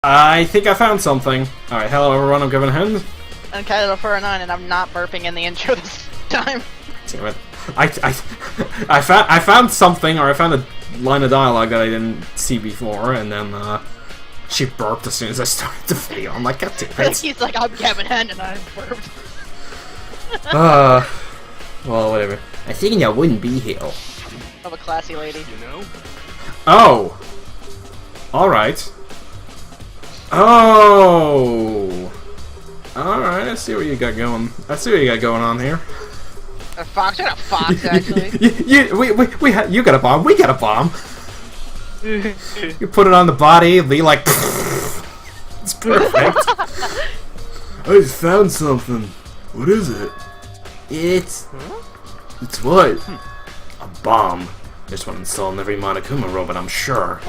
I think I found something. Alright, hello everyone, I'm Gavin Hens. I'm Kylo for a 9, and I'm not burping in the intro this time. Damn it. I found something, or I found a line of dialogue that I didn't see before, and then, she burped as soon as I started the video. I'm like, God damn it. He's like, I'm Gavin Hen, and I burped. Well, whatever. I think I wouldn't be here. Of a classy lady. You know? Oh! Alright. Oh! Alright, I see what you got going. I see what you got going on here. A fox? You're not a fox, actually. You got a bomb, we got a bomb. You put it on the body, be like, it's perfect. I just found something. What is it? It's what? A bomb. There's one installed in every Monokuma robot, I'm sure.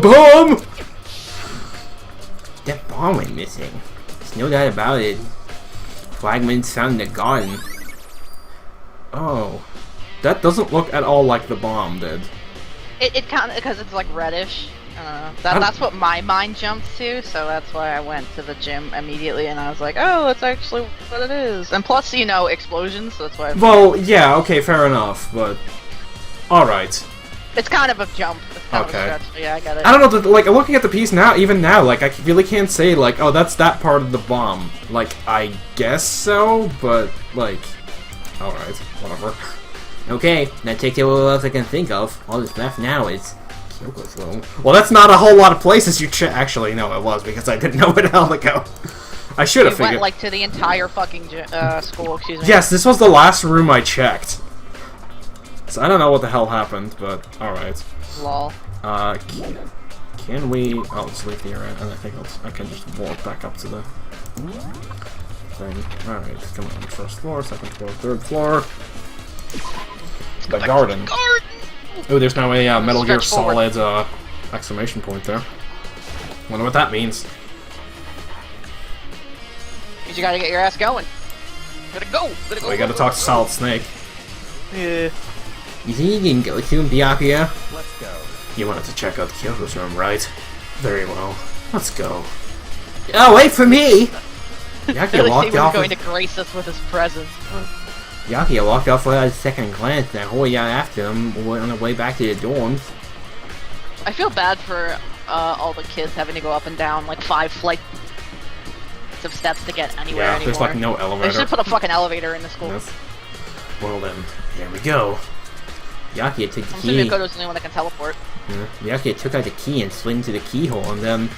Bomb! That bomb went missing. There's no doubt about it. Fragments found in the garden. Oh. That doesn't look at all like the bomb did. It kind of, because it's like reddish. That's what my mind jumped to, so that's why I went to the gym immediately, and I was like, oh, that's actually what it is. And plus, you know, explosions, so that's why Well, yeah, okay, fair enough, but... Alright. It's kind of a jump. It's kind Okay. of a stretch. Yeah, I get it. I don't know, like, looking at the piece now, even now, like, I really can't say, like, oh, that's that part of the bomb. Like, I guess so, but, like... Alright, whatever. Okay, that takes all else I can think of. All that's left now is... Kyoko's room. Well, that's not a whole lot of places you check. Actually, no, it was, because I didn't know where the hell to go. I should have figured... went, like, to the entire fucking school, excuse me. Yes, this was the last room I checked. So I don't know what the hell happened, but alright. Lol. Can we... Oh, let's leave the area, and I think I can just walk back up to the thing. Alright, come on. First floor, second floor, third floor. The garden. Oh, there's now a Metal Gear Solid exclamation point there. Wonder what that means. Cause you gotta get your ass going. Gotta go! Gotta go! We gotta talk to Solid Snake. Yeah. You think you can go soon, Byakuya? Let's go. You wanted to check out Kyoko's room, right? Very well. Let's go. Oh, wait for me! Byakuya walked off. Going to grace us with his presence. Byakuya walked off without a second glance, and I hurried out after him on the way back to the dorms. I feel bad for all the kids having to go up and down like 5 flights of steps to get anywhere Yeah, anymore. there's like no elevator. They should put a fucking elevator in the school. Yes. Well then, here we go. Byakuya took the I'm key. assuming Koto's the only one that can teleport. Yeah. Byakuya took out the key and slid into the keyhole, and then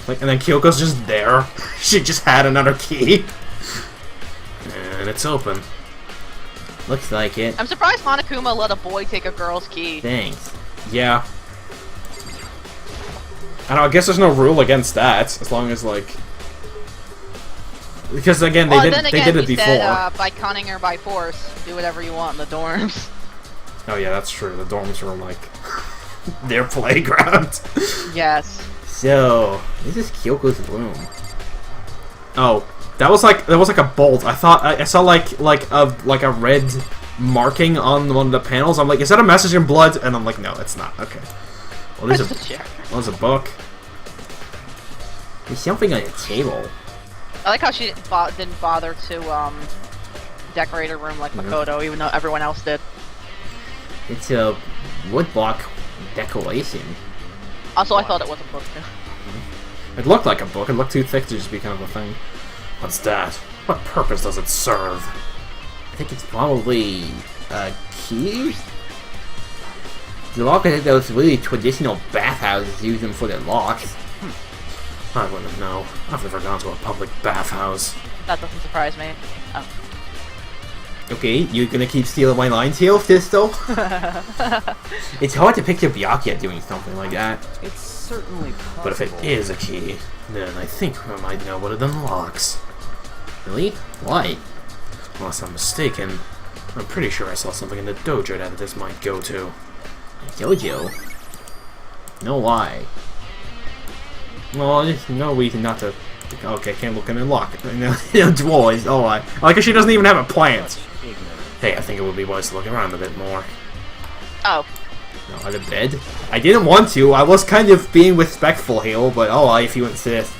Kyoko's just there. She just had another key. And it's open. Looks like it. I'm surprised Monokuma let a boy take a girl's key. Thanks. Yeah. I don't know, I guess there's no rule against that, as long as, like... Because, again, they did it before. Said, by cunning or by force, do whatever you want in the dorms. Oh yeah, that's true. The dorms were, like, their playground. Yes. So, this is Kyoko's room. Oh. That was like a bolt. I thought I saw like a red marking on one of the panels. I'm like, is that a message in blood? And I'm like, no, it's not. Okay. Well, there's a book. There's something on the table. I like how she didn't bother to decorate her room like Makoto, even though everyone else did. It's a woodblock decoration. Also, I thought it was a book too. It looked like a book. It looked too thick to just be kind of a thing. What's that? What purpose does it serve? I think it's probably a key? The lock is those really traditional bathhouses use them for their locks. I wouldn't know. I've never gone to a public bathhouse. That doesn't surprise me. Oh. Okay, you're gonna keep stealing my lines here, Fisto? It's hard to picture Byakuya doing something like that. It's certainly possible. But if it is a key, then I think I might know what it unlocks. Really? Why? Unless I'm mistaken, I'm pretty sure I saw something in the dojo that this might go to. Dojo? No lie. Well, there's no reason not to... Okay, can't look in and lock it. No drawers, alright. I guess she doesn't even have a plant. Hey, I think it would be wise to look around a bit more. Oh. Out of bed? I didn't want to. I was kind of being respectful here, but oh, if you insist.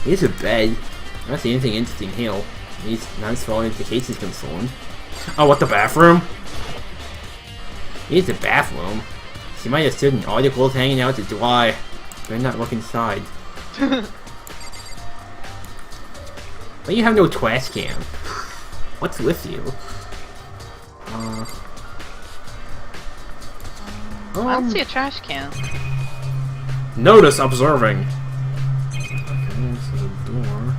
Here's a bed. I don't see anything interesting here. At least not as far as the case is concerned. Oh, what, the bathroom? Here's the bathroom. She might have certain articles hanging out to dry. Better not look inside. But you have no trash can. What's with you? I don't see a trash can. Notice observing. Okay, so the door.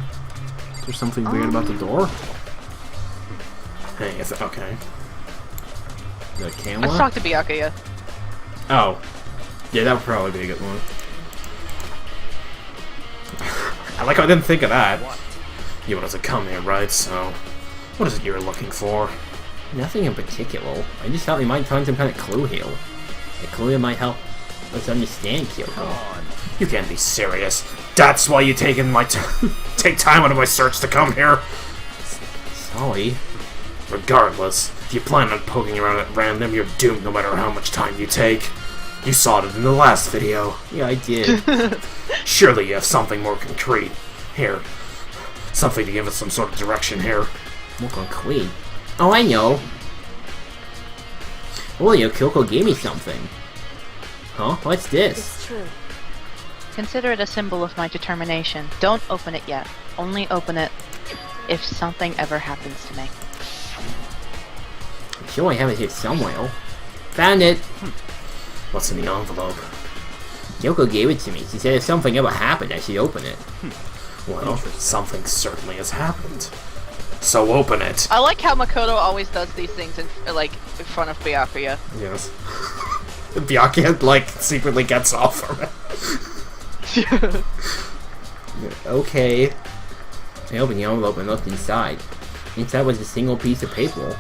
Is there something weird about the door? Hey, is it okay? The camera? Let's talk to Byakuya. Oh. Yeah, that would probably be a good one. I like how I didn't think of that. You wanted to come here, right? So, what is it you're looking for? Nothing in particular. I just thought we might find some kind of clue here. A clue that might help us understand Kyoko. You can't be serious. That's why you take time out of my search to come here. Sorry. Regardless, if you plan on poking around at random, you're doomed no matter how much time you take. You saw it in the last video. Yeah, I did. Surely you have something more concrete. Here. Something to give us some sort of direction here. More concrete? Oh, I know. Oh, your Kyoko gave me something. Huh? What's this? It's true. Consider it a symbol of my determination. Don't open it yet. Only open it if something ever happens to me. I'm sure I have it here somewhere. Found it! What's in the envelope? Kyoko gave it to me. She said if something ever happened, I should open it. Well, something certainly has happened. So open it! I like how Makoto always does these things in front of Byakuya. Yes. Byakuya, like, secretly gets off from it. Okay. I opened the envelope and looked inside. Inside was a single piece of paper.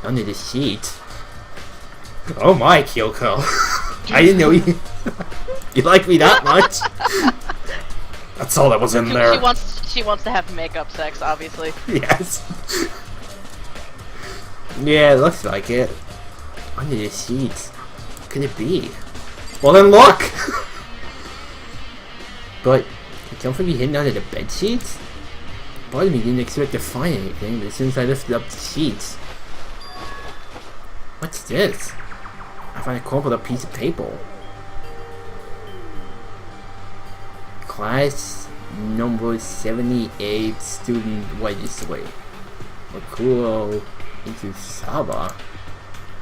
Under the sheet. Oh my, Kyoko. I didn't know you... you like me that much? That's all that was in there. She wants to have makeup sex, obviously. Yes. Yeah, it looks like it. Under the sheets. What could it be? Well then look! But, could something be hidden under the bed sheets? Part of me didn't expect to find anything, but as soon as I lifted up the sheets... What's this? I find a crumpled up piece of paper. Class number 78 student register. Mukuro Ikusaba.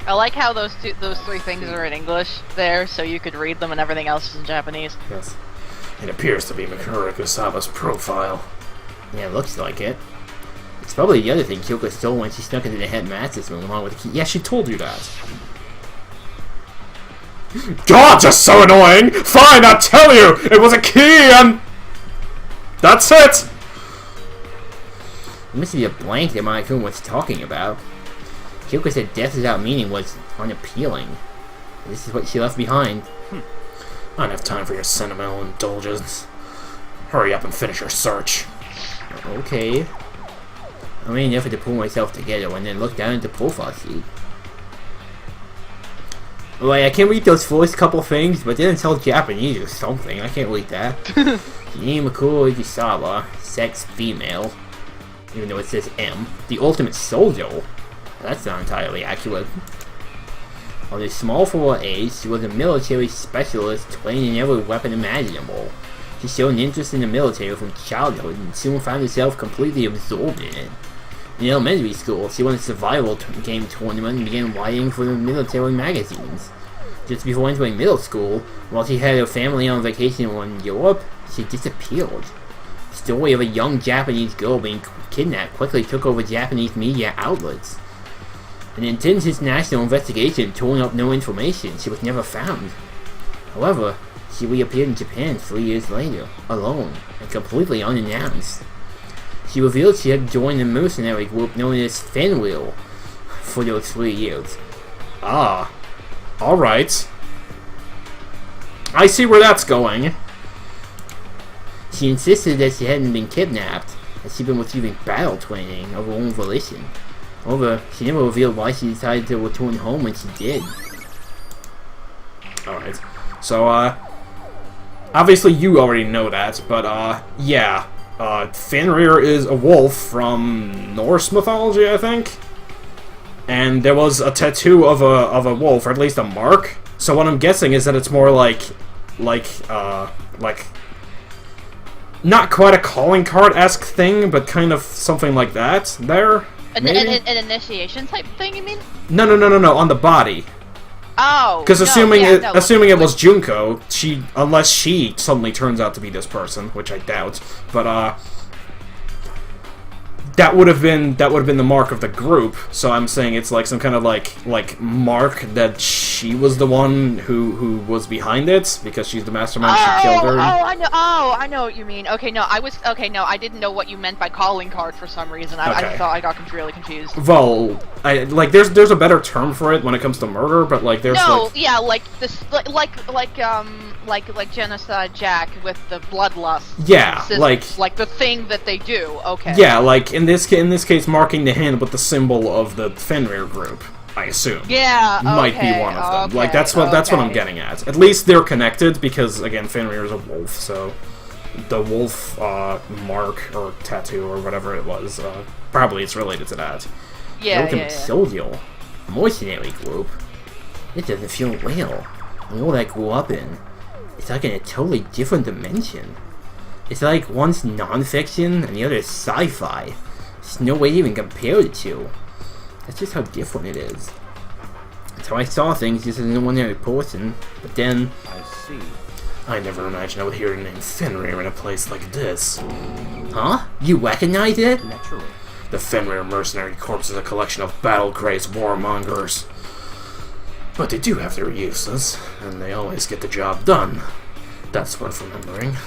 I like how those three things are in English there, so you could read them and everything else is in Japanese. Yes. It appears to be Mukuro Ikusaba's profile. Yeah, it looks like it. It's probably the other thing Kyoko stole when she snuck into the headmaster's room along with the key. Yeah, she told you that. God, just so annoying! Fine, I'll tell you! It was a key and... That's it! There must be a blank that Monokuma was talking about. Kyoko said death without meaning was unappealing. This is what she left behind. I don't have time for your sentimental indulgence. Hurry up and finish your search. Okay. I made an effort to pull myself together and then look down at the profile sheet. Like, I can read those first couple things, but then it's all Japanese or something. I can't read that. Name Mukuro Ikusaba, sex female, even though it says M. The ultimate soldier. That's not entirely accurate. Although small for her age, she was a military specialist trained in every weapon imaginable. She showed an interest in the military from childhood and soon found herself completely absorbed in it. In elementary school, she won a survival game tournament and began writing for the military magazines. Just before entering middle school, while she had her family on vacation in Europe, she disappeared. The story of a young Japanese girl being kidnapped quickly took over Japanese media outlets. An intense international investigation turned up no information. She was never found. However, she reappeared in Japan 3 years later, alone, and completely unannounced. She revealed she had joined a mercenary group known as Fenrir for those 3 years. Ah, alright. I see where that's going. She insisted that she hadn't been kidnapped, as she'd been receiving battle training of her own volition. However, she never revealed why she decided to return home when she did. Alright. So, obviously you already know that, but, yeah. Fenrir is a wolf from Norse mythology, I think? And there was a tattoo of a wolf, or at least a mark. So what I'm guessing is that it's more like, not quite a calling card-esque thing, but kind of something like that there. An initiation type thing, you mean? No, on the body. Oh. Because assuming it was Junko, unless she suddenly turns out to be this person, which I doubt, but that would have been the mark of the group. So I'm saying it's like some kind of like mark that she was the one who was behind it because she's the mastermind. She killed her. I know what you mean. Okay, no, I didn't know what you meant by calling card for some reason. I thought I got really confused. Well, there's a better term for it when it comes to murder, but like there's like Genocide Jack with the bloodlust. Yeah, system, like the thing that they do. Okay. Yeah, like in this case, marking the hand with the symbol of the Fenrir group, I assume. Yeah, might be one of them. Like that's what I'm getting at. At least they're connected because again, Fenrir is a wolf, so the wolf mark or tattoo or whatever it was, probably it's related to that. Yeah, Soldier, mercenary group. It doesn't feel real. The world I grew up in, it's like in a totally different dimension. It's like one's non-fiction and the other is sci-fi. There's no way to even compare the two. That's just how different it is. That's how I saw things just as an ordinary person, but then... I see. I never imagined I would hear the name Fenrir in a place like this. Huh? You recognize it? Naturally. The Fenrir Mercenary Corps is a collection of battle-crazed warmongers. But they do have their uses, and they always get the job done. That's worth remembering.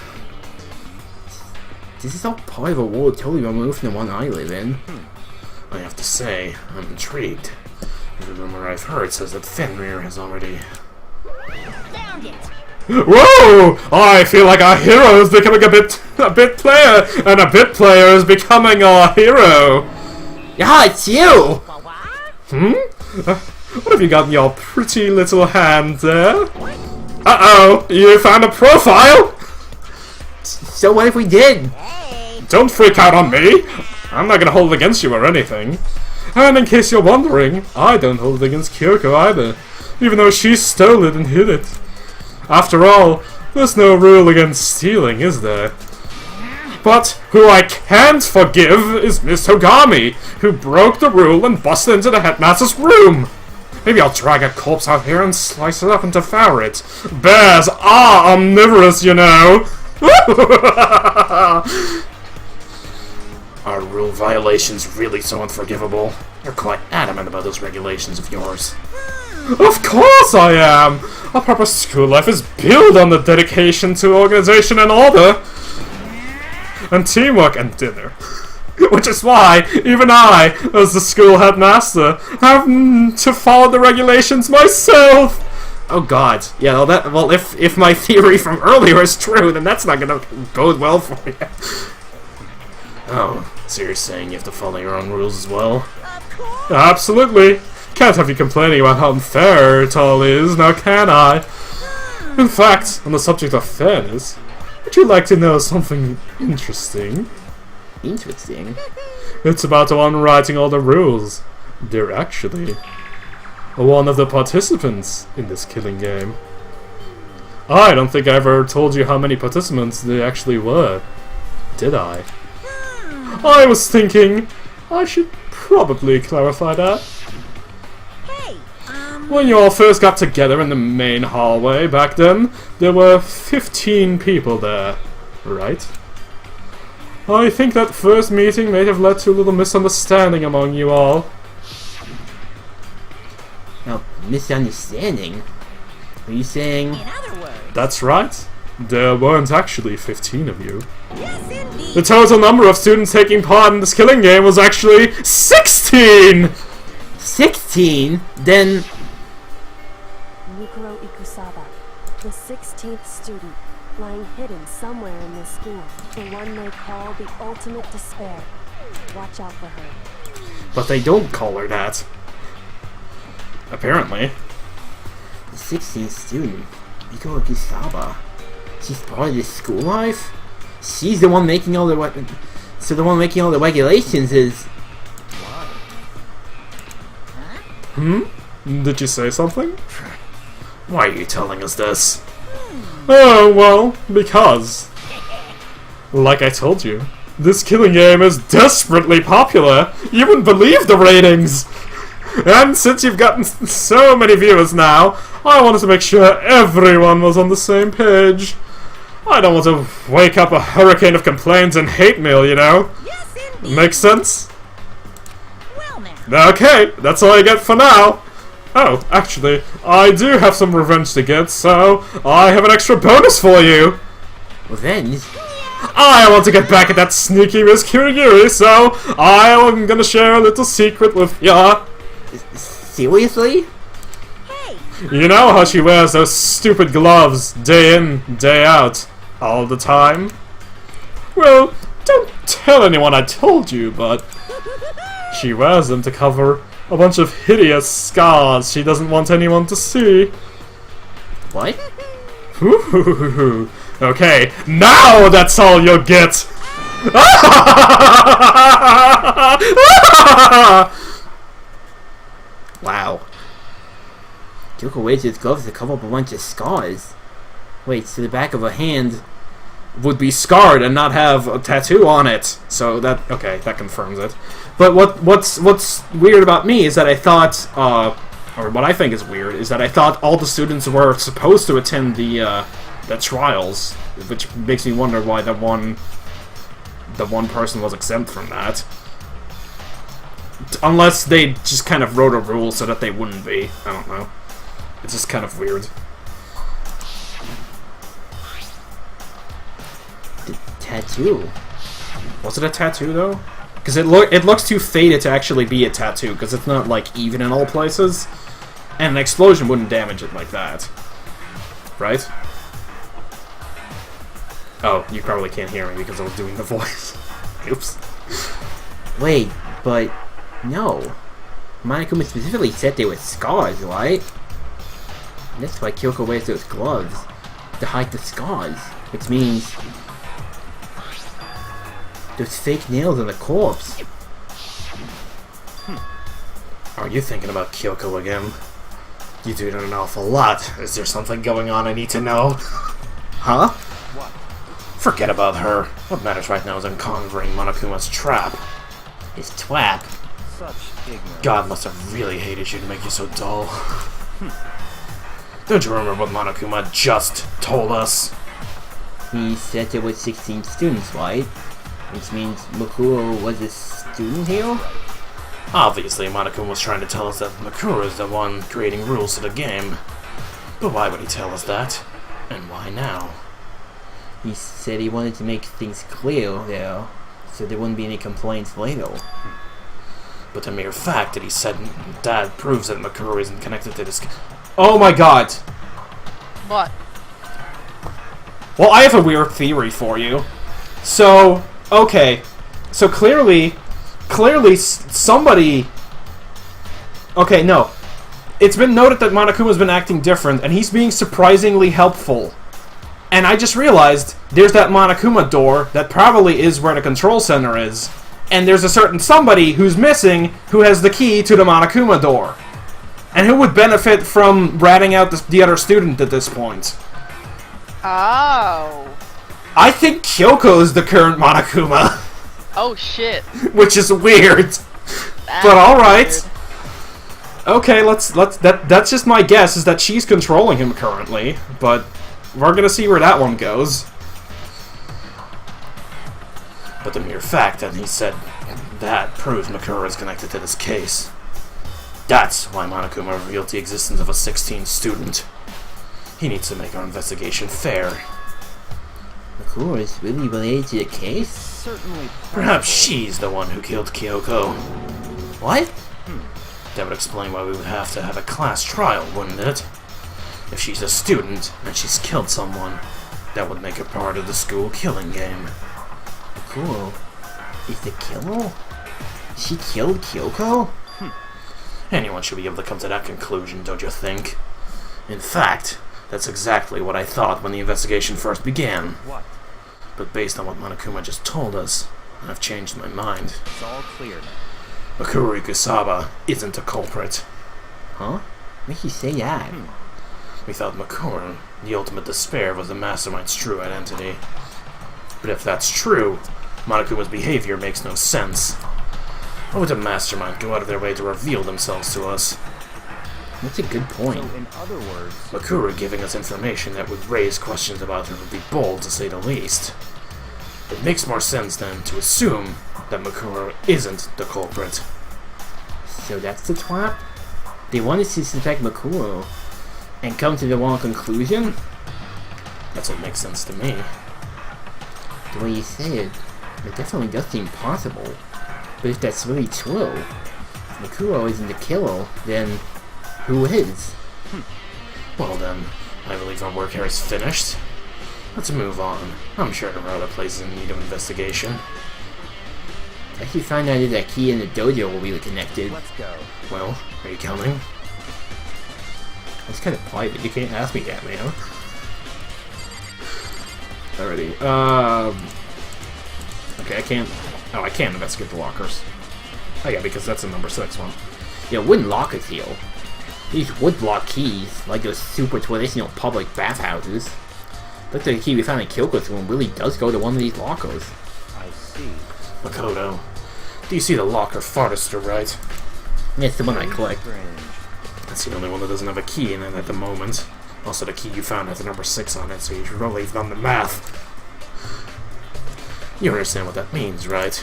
This is all part of a world totally removed from the one I live in. I have to say, I'm intrigued. The rumor I've heard says that Fenrir has already... Found it. Whoa! I feel like our hero is becoming a bit player, and a bit player is becoming our hero. Yeah, it's you! What have you got in your pretty little hand there? Uh-oh! You found a profile? So what if we did? Don't freak out on me! I'm not gonna hold it against you or anything. And in case you're wondering, I don't hold it against Kyoko either, even though she stole it and hid it. After all, there's no rule against stealing, is there? But who I can't forgive is Miss Hogami, who broke the rule and busted into the headmaster's room. Maybe I'll drag a corpse out here and slice it up and devour it. Bears are omnivorous, you know! Are rule violations really so unforgivable? You're quite adamant about those regulations of yours. Of course I am! A proper school life is built on the dedication to organization and order. And teamwork and dinner. Which is why, even I, as the school headmaster, have to follow the regulations myself! Oh god, yeah, well, if my theory from earlier is true, then that's not gonna bode well for you. Oh, so you're saying you have to follow your own rules as well? Absolutely! Can't have you complaining about how unfair it all is, now can I? In fact, on the subject of fairness, would you like to know something interesting? Interesting. It's about the one writing all the rules. They're actually one of the participants in this killing game. I don't think I ever told you how many participants there actually were, did I? I was thinking I should probably clarify that. When you all first got together in the main hallway back then, there were 15 people there, right? I think that first meeting may have led to a little misunderstanding among you all. Now, misunderstanding? Are you saying... In other words... That's right. There weren't actually 15 of you. Yes, indeed. The total number of students taking part in this killing game was actually 16! 16? Then... Mukuro Ikusaba, the 16th student, lying hidden somewhere in this school. The one they call the ultimate despair. Watch out for her. But they don't call her that. Apparently. The 16th student, Mukuro Ikusaba. She's part of this school life? She's the one making all the so the one making all the regulations is... Did you say something? Why are you telling us this? Oh, well, because... Like I told you, this killing game is desperately popular! You wouldn't believe the ratings! And since you've gotten so many viewers now, I wanted to make sure everyone was on the same page. I don't want to wake up a hurricane of complaints and hate mail, you know? Yes, indeed. Makes sense? Well now. Okay, that's all I get for now. Oh, actually, I do have some revenge to get, so I have an extra bonus for you. Revenge? I want to get back at that sneaky Miss Kirigiri, so I'm gonna share a little secret with ya. Seriously? Hey. You know how she wears those stupid gloves day in, day out, all the time? Well, don't tell anyone I told you, but she wears them to cover a bunch of hideous scars she doesn't want anyone to see. What? Okay, now that's all you'll get! Wow. Kyoko wears his gloves to cover up a bunch of scars. Wait, so the back of a hand would be scarred and not have a tattoo on it. So that, okay, that confirms it. But what's weird about me is that I thought, or what I think is weird, is that I thought all the students were supposed to attend the trials, which makes me wonder why the one person was exempt from that. Unless they just kind of wrote a rule so that they wouldn't be. I don't know. It's just kind of weird. The tattoo. Was it a tattoo though? Because it looks too faded to actually be a tattoo, because it's not like even in all places, and an explosion wouldn't damage it like that, right? Oh, you probably can't hear me because I was doing the voice. Oops. Wait, but no. Monokuma specifically said they were scars, right? And that's why Kyoko wears those gloves to hide the scars, which means those fake nails on the corpse. Are you thinking about Kyoko again? You do an awful lot. Is there something going on I need to know? Huh? What? Forget about her. What matters right now is uncovering Monokuma's trap. His twap. Such ignorance. God must have really hated you to make you so dull. Don't you remember what Monokuma just told us? He said there were 16 students, right? Which means Mukuro was a student here? Obviously, Monokuma was trying to tell us that Mukuro is the one creating rules to the game. But why would he tell us that? And why now? He said he wanted to make things clear there, so there wouldn't be any complaints later. But the mere fact that he said that proves that Mukuro isn't connected to this... Oh my god! What? Well, I have a weird theory for you. So, okay. So clearly somebody... Okay, no. It's been noted that Monokuma's been acting different, and he's being surprisingly helpful. And I just realized there's that Monokuma door that probably is where the control center is. And there's a certain somebody who's missing who has the key to the Monokuma door. And who would benefit from ratting out the other student at this point? Oh. I think Kyoko is the current Monokuma. Oh shit. Which is weird. But alright. Okay, that's just my guess, is that she's controlling him currently, but we're gonna see where that one goes. But the mere fact that he said that proves Mukuro is connected to this case. That's why Monokuma revealed the existence of a 16th student. He needs to make our investigation fair. Mukuro is really related to the case? Certainly. Perhaps she's the one who killed Kyoko. What? That would explain why we would have to have a class trial, wouldn't it? If she's a student and she's killed someone, that would make her part of the school killing game. Mukuro is the killer? She killed Kyoko? Anyone should be able to come to that conclusion, don't you think? In fact, that's exactly what I thought when the investigation first began. What? But based on what Monokuma just told us, I've changed my mind. It's all clear now. Mukuro Ikusaba isn't a culprit. Huh? Makes you say that? We thought Mukuro, the ultimate despair, was the mastermind's true identity. But if that's true, Monokuma's behavior makes no sense. Why would a mastermind go out of their way to reveal themselves to us? That's a good point. So, in other words, Mukuro giving us information that would raise questions about him would be bold, to say the least. It makes more sense, then, to assume that Mukuro isn't the culprit. So that's the trap? They wanted to suspect Mukuro and come to the wrong conclusion? That's what makes sense to me. The way you say it, it definitely does seem possible. But if that's really true, if Mukuro isn't the killer, then who is? Well then, I believe our work here is finished. Let's move on. I'm sure there are other places in need of investigation. I should find out if that key in the dojo will be connected. let's go. Well, are you coming? It's kind of private, you can't ask me that, man. Alrighty, okay, I can't... Oh, I can investigate the lockers. Oh yeah, because that's a number 6 one. Yeah, wooden lockers here. These woodblock keys, like those super traditional public bathhouses. Looks like the key we found in Kyoko's room really does go to one of these lockers. I see. Makoto, do you see the locker farthest to the right? That's the one I clicked. Strange. That's the only one that doesn't have a key in it at the moment. Also, the key you found has the number 6 on it, so you should probably have done the math. You understand what that means, right?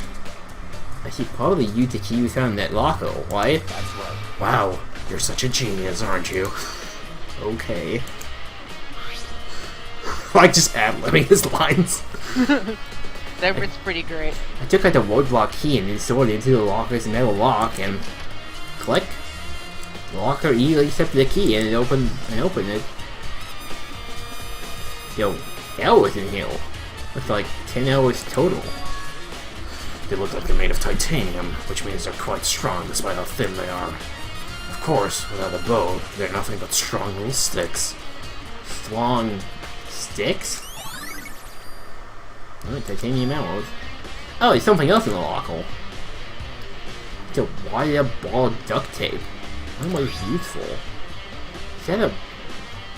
I should probably use the key we found in that locker, right? That's right. Wow, you're such a genius, aren't you? Okay. Like, just ad-libbing his lines. It's pretty great. I took out the woodblock key and installed it into the locker's metal lock and click. The locker easily accepted the key and it opened it. Yo, hours in here. Looks like 10 hours total. They look like they're made of titanium, which means they're quite strong despite how thin they are. Of course, without a bow, they're nothing but strong little sticks. Strong sticks? Alright, titanium arrows. Oh, there's something else in the locker. It's a wire ball of duct tape. I wonder what it's used for. Is that a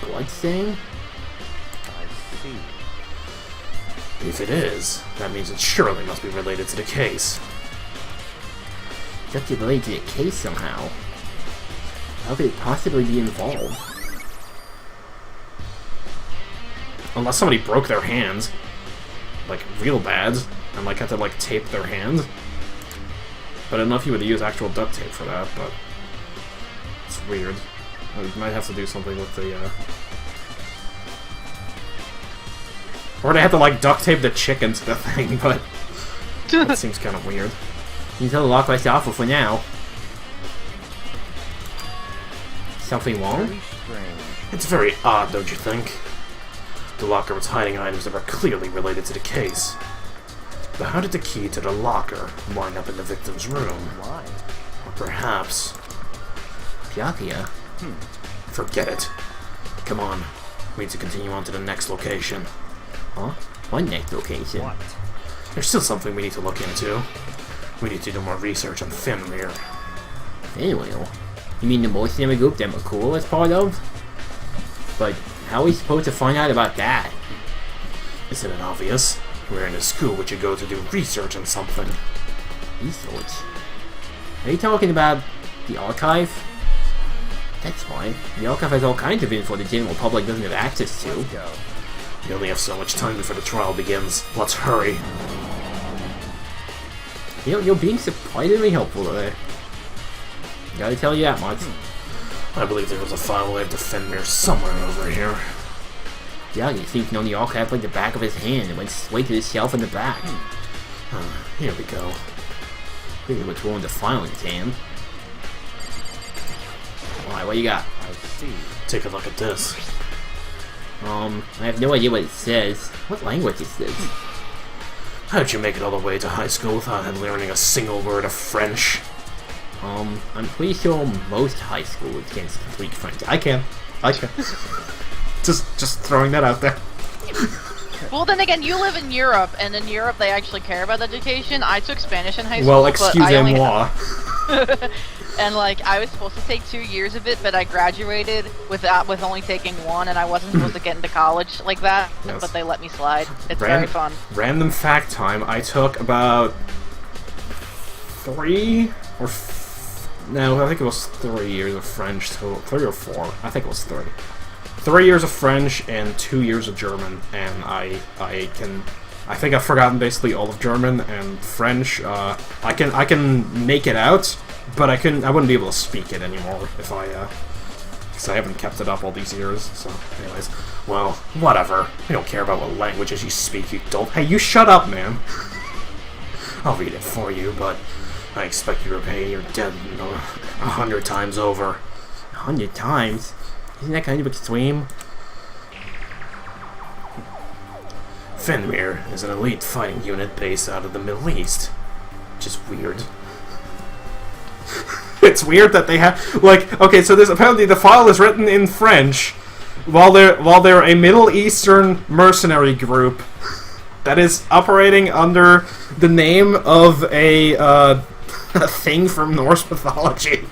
blood stain? I see. If it is, that means it surely must be related to the case. Duct tape related to the case somehow. How could it possibly be involved? Unless somebody broke their hand, like, real bad, and, like, had to, like, tape their hand. But I don't know if you would use actual duct tape for that, but it's weird. I might have to do something with the, or they have to, like, duct tape the chicken to the thing, but that seems kind of weird. You can tell the lock right off for now. Something wrong? Very strange. It's very odd, don't you think? The locker was hiding items that were clearly related to the case. But how did the key to the locker wind up in the victim's room? Why? Or perhaps... Pyakia? Forget it. Come on. We need to continue on to the next location. Huh? What next location? What? There's still something we need to look into. We need to do more research on Fenrir. Anyway, you mean the mercenary group that Mukuro is part of? But how are we supposed to find out about that? Isn't it obvious? We're in a school which you go to do research on something. Research? Are you talking about the archive? That's fine. The archive has all kinds of info the general public doesn't have access to. Let's go. We only have so much time before the trial begins. Let's hurry. You know, you're being surprisingly helpful today. Gotta tell you that much. I believe there was a file lab to Fenrir somewhere over here. Yeah, you seems to know the archive like the back of his hand and went straight to the shelf in the back. Here we go. Really what's wrong with the file in his hand. Alright, what you got? I see. Take a look at this. I have no idea what it says. What language is this? How'd you make it all the way to high school without learning a single word of French? I'm pretty sure most high schools can speak French. I can. Okay. Just throwing that out there. Well, then again, you live in Europe, and in Europe they actually care about education. I took Spanish in high school, Well, but I only excusez-moi. and like I was supposed to take 2 years of it, but I graduated with only taking 1, and I wasn't supposed to get into college like that. Yes. But they let me slide. It's very fun. Random fact time. I took about 3 or no, I think it was 3 years of French. 3 or 4. I think it was 3. 3 years of French and 2 years of German, and I think I've forgotten basically all of German and French. I can make it out, but I wouldn't be able to speak it anymore if because I haven't kept it up all these years. So, anyways, well, whatever. We don't care about what languages you speak, you dolt. Hey, you shut up, man. I'll read it for you, but I expect you to repay your debt 100 times over. 100 times? Isn't that kind of extreme? Fenrir is an elite fighting unit based out of the Middle East. Which is weird. It's weird that they have, like, okay, so there's apparently the file is written in French while they're a Middle Eastern mercenary group that is operating under the name of a thing from Norse mythology.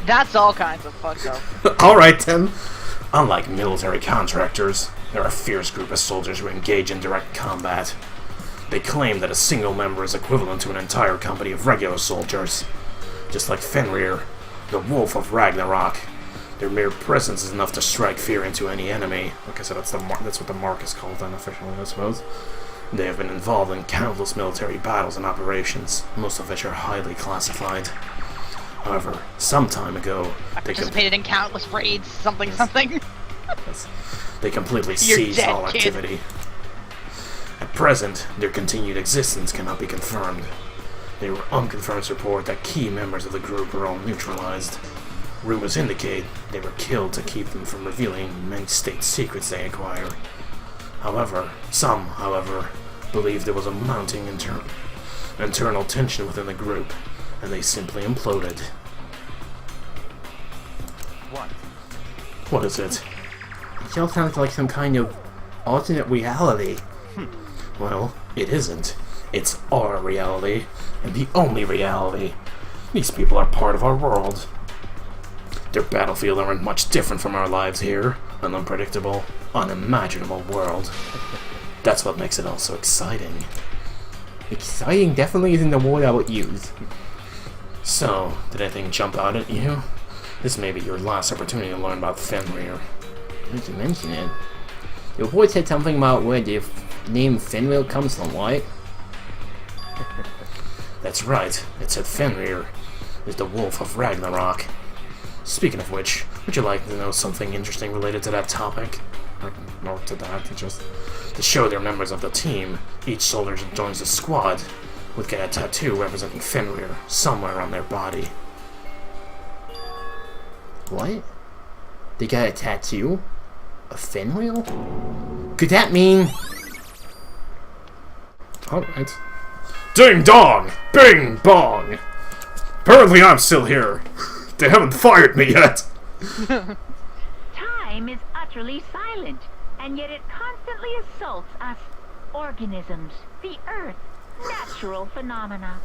That's all kinds of fucked up. Alright then. Unlike military contractors, they're a fierce group of soldiers who engage in direct combat. They claim that a single member is equivalent to an entire company of regular soldiers. Just like Fenrir, the Wolf of Ragnarok, their mere presence is enough to strike fear into any enemy. Like I said, that's what the mark is called unofficially, I suppose. They have been involved in countless military battles and operations, most of which are highly classified. However, some time ago, Participated in countless raids, something. they completely You're seized dead, all kid. activity. At present, their continued existence cannot be confirmed. There were unconfirmed reports that key members of the group were all neutralized. Rumors indicate they were killed to keep them from revealing many state secrets they acquire. Some, believe there was a mounting internal tension within the group, and they simply imploded. What? What is it? It all sounds like some kind of alternate reality. Well, it isn't. It's our reality, and the only reality. These people are part of our world. Their battlefield aren't much different from our lives here. An unpredictable, unimaginable world. That's what makes it all so exciting. Exciting definitely isn't the word I would use. So, did anything jump out at you? This may be your last opportunity to learn about Fenrir. Now that you mention it. Your boy said something about where the name Fenrir comes from, right? That's right, it said Fenrir is the Wolf of Ragnarok. Speaking of which, would you like to know something interesting related to that topic? Or to that, just to show they're members of the team, each soldier who joins the squad would get a tattoo representing Fenrir somewhere on their body. What? They got a tattoo? A Fenrir? Could that mean... Alright. Ding dong! Bing bong! Apparently I'm still here. They haven't fired me yet. Time is utterly silent, and yet it constantly assaults us organisms, the Earth, natural phenomena.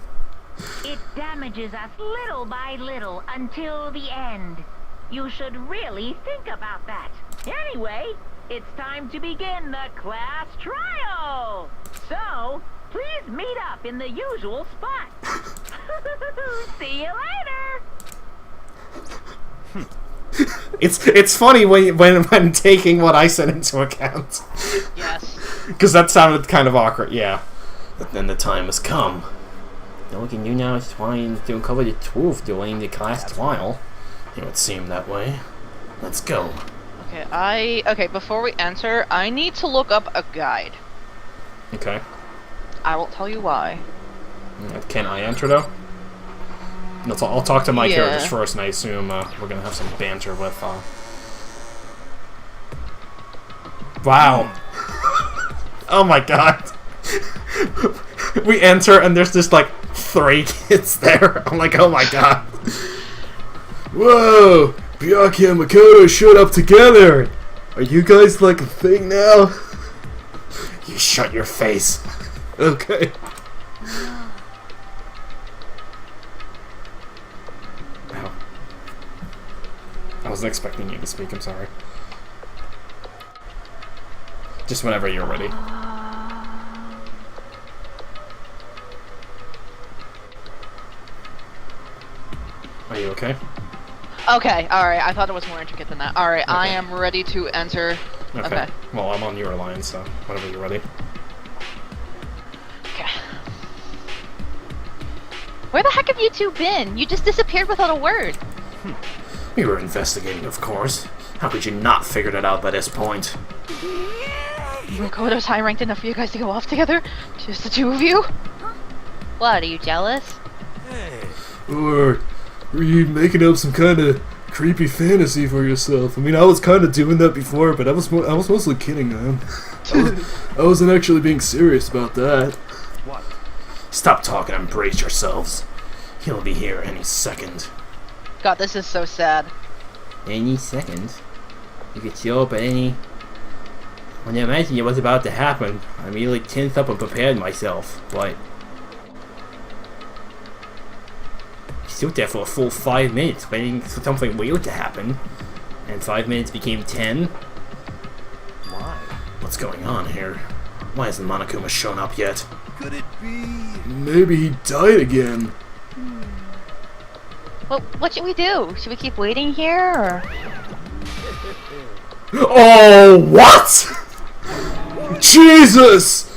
It damages us little by little until the end. You should really think about that. Anyway, it's time to begin the class trial. So, please meet up in the usual spot. See you later. It's funny when taking what I said into account. Yes. Because that sounded kind of awkward, yeah. But then the time has come. All we can do now is trying to uncover the truth during the class trial. It would seem that way. Let's go. Okay, before we enter, I need to look up a guide. Okay. I will tell you why. Can I enter, though? I'll talk to my Yeah. characters first, and I assume we're gonna have some banter with, Wow. Oh my god. We enter, and there's just, like, 3 kids there. I'm like, oh my god. Whoa! Byakuya and Mukuro showed up together! Are you guys like a thing now? You shut your face. Okay. Ow. I wasn't expecting you to speak, I'm sorry. Just whenever you're ready. Are you okay? Okay, alright, I thought it was more intricate than that. Alright, I Okay. am ready to enter. Okay. Well, I'm on your line, so whenever you're ready. Okay. Where the heck have you two been? You just disappeared without a word. We were investigating, of course. How could you not figure it out by this point? Mukoto's high ranked enough for you guys to go off together? Just the two of you? What, are you jealous? Or were you making up some kind of creepy fantasy for yourself? I mean, I was kind of doing that before, but I was mostly kidding, man. I wasn't actually being serious about that. What? Stop talking and brace yourselves. He'll be here any second. God, this is so sad. Any second. You could show up at any... When I imagined it was about to happen, I immediately tensed up and prepared myself, but... I stood there for a full 5 minutes waiting for something weird to happen. And 5 minutes became 10. Why? What's going on here? Why hasn't Monokuma shown up yet? Could it be? Maybe he died again. Well, what should we do? Should we keep waiting here, or...? Oh, what? Jesus!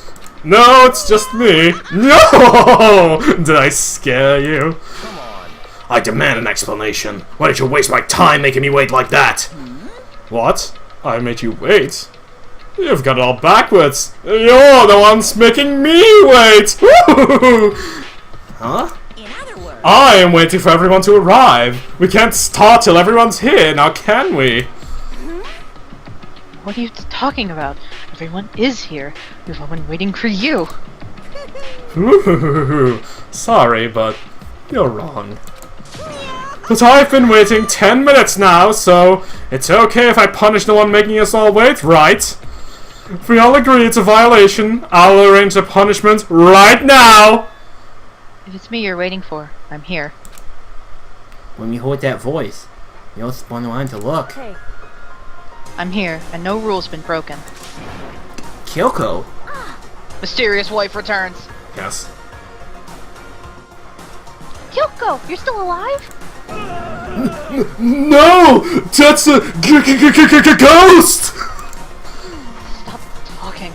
No, it's just me. No! Did I scare you? Come on. I demand an explanation. Why did you waste my time making me wait like that? What? I made you wait? You've got it all backwards. You're the ones making me wait! Huh? In other words, I am waiting for everyone to arrive. We can't start till everyone's here, now can we? What are you talking about? Everyone is here. We've all been waiting for you. Sorry, but you're wrong. But I've been waiting 10 minutes now, so it's okay if I punish the one making us all wait, right? If we all agree it's a violation, I'll arrange the punishment right now! If it's me you're waiting for, I'm here. When we heard that voice, we all spun around to look. Hey, I'm here, and no rule's been broken. Kyoko! Mysterious wife returns. Yes. Kyoko, you're still alive? No! That's a ghost! Stop talking.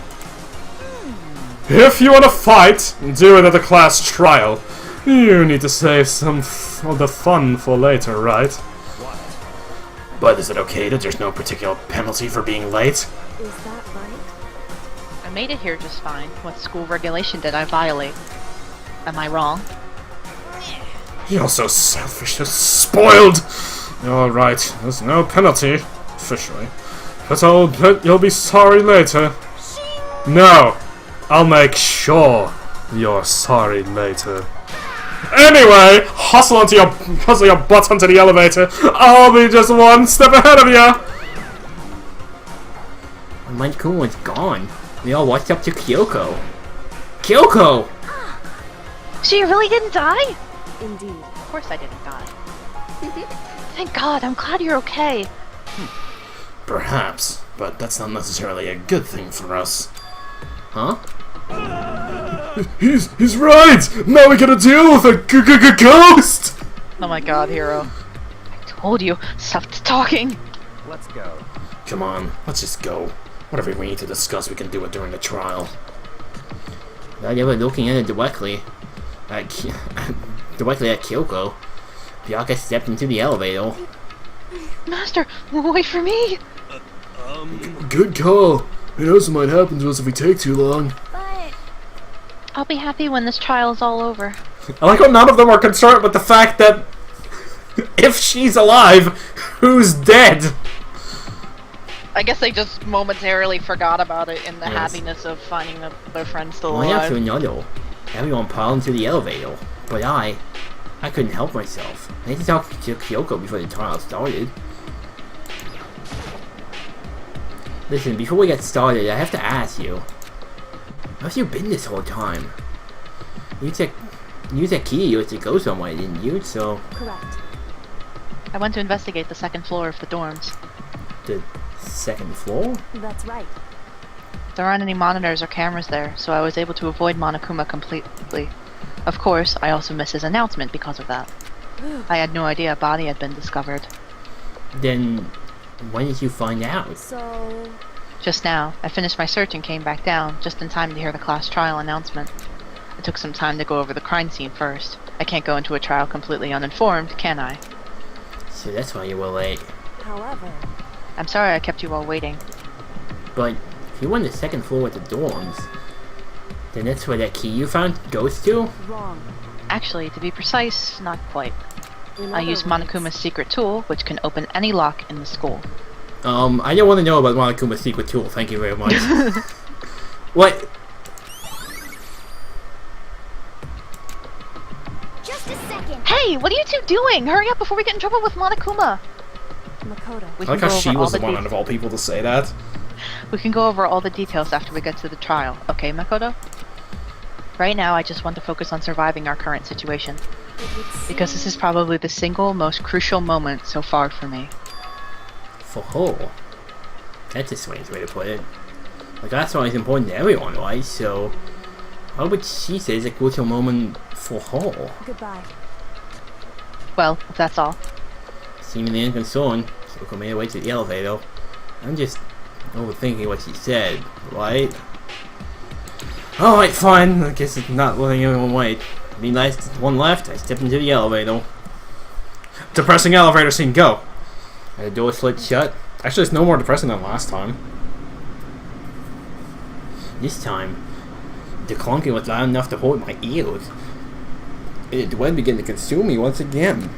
If you want to fight, do it at the class trial. You need to save some of the fun for later, right? But is it okay that there's no particular penalty for being late? is that right? I made it here just fine. What school regulation did I violate? Am I wrong? You're so selfish, so spoiled! Alright, there's no penalty, officially. But I'll bet you'll be sorry later. No! I'll make sure you're sorry later. Anyway, hustle your butts onto the elevator. I'll be just one step ahead of you! My cool one's gone. We all walked up to Kyoko. Kyoko! So you really didn't die? Indeed. Of course I didn't die. Thank God, I'm glad you're okay. Perhaps, but that's not necessarily a good thing for us. Huh? He's right! Now we gotta deal with a ghost! Oh my God, Hero. I told you, stop talking. Let's go. Come on, let's just go. Whatever we need to discuss, we can do it during the trial. Without ever looking at it directly at Kyoko, Byakuya stepped into the elevator. Master, wait for me. Good call. Who knows what might happen to us if we take too long. but I'll be happy when this trial's all over. I like how none of them are concerned with the fact that if she's alive, who's dead? I guess they just momentarily forgot about it in the Yes. happiness of finding their friend still One after alive. another, everyone piled into the elevator, but I couldn't help myself. I had to talk to Kyoko before the trial started. Listen, before we get started, I have to ask you. How have you been this whole time? You used that key to go somewhere, didn't you? So... Correct. I went to investigate the second floor of the dorms. The second floor? That's right. There aren't any monitors or cameras there, so I was able to avoid Monokuma completely. Of course, I also missed his announcement because of that. I had no idea a body had been discovered. Then, when did you find out? So... Just now, I finished my search and came back down, just in time to hear the class trial announcement. It took some time to go over the crime scene first. I can't go into a trial completely uninformed, can I? So that's why you were late. However... I'm sorry I kept you all waiting. But, if you went to the second floor with the dorms, then that's where that key you found goes to? Wrong. Actually, to be precise, not quite. In I other used words, Monokuma's secret tool, which can open any lock in the school. I don't want to know about Monokuma's secret tool, thank you very much. What? Just a second. Hey, what are you two doing? Hurry up before we get in trouble with Monokuma! Makoto. We I like can how go she over was all the one out of all people to say that. We can go over all the details after we get to the trial, okay, Makoto? Right now, I just want to focus on surviving our current situation, It would seem- because this is probably the single most crucial moment so far for me. For her? That's a strange way to put it. Like, that's why it's important to everyone, right? So, how would she say is a crucial moment for her? Goodbye. Well, if that's all. Seemingly unconcerned, Shoko made her way to the elevator. I'm just overthinking what she said, right? Alright, fine. I guess it's not letting everyone wait. Me last one left, I step into the elevator. Depressing elevator scene, go! And the door slid shut. Actually, it's no more depressing than last time. This time, the clunking was loud enough to hurt my ears. And the dread began to consume me once again.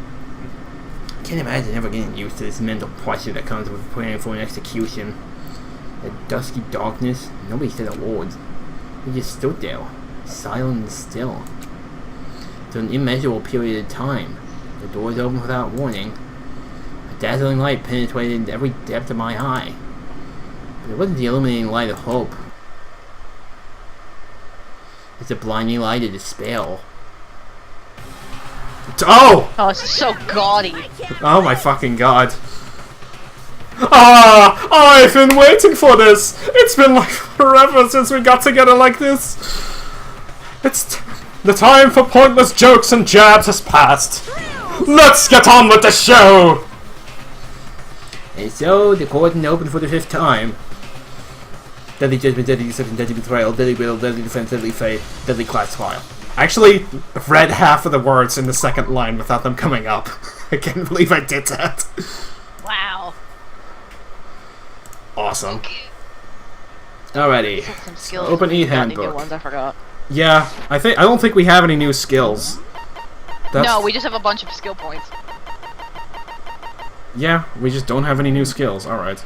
I can't imagine ever getting used to this mental pressure that comes with preparing for an execution. That dusky darkness, nobody said a word. We just stood there, silent and still. For an immeasurable period of time. The doors opened without warning. A dazzling light penetrated every depth of my eye. But it wasn't the illuminating light of hope. It's a blinding light of despair. Oh! Oh, this is so gaudy. Oh my fucking god. Ah! I've been waiting for this! It's been like forever since we got together like this! The time for pointless jokes and jabs has passed! Let's get on with the show! And so, the curtain opened for the 5th time. Deadly judgment, deadly deception, deadly betrayal, deadly riddle, deadly defense, deadly fate, deadly class trial. I actually read half of the words in the second line without them coming up. I can't believe I did that. Wow. Awesome. Alrighty. Some skills. Open Got any new e-handbook. ones? I forgot. Yeah, I don't think we have any new skills. No, we just have a bunch of skill points. Yeah, we just don't have any new skills. Alright.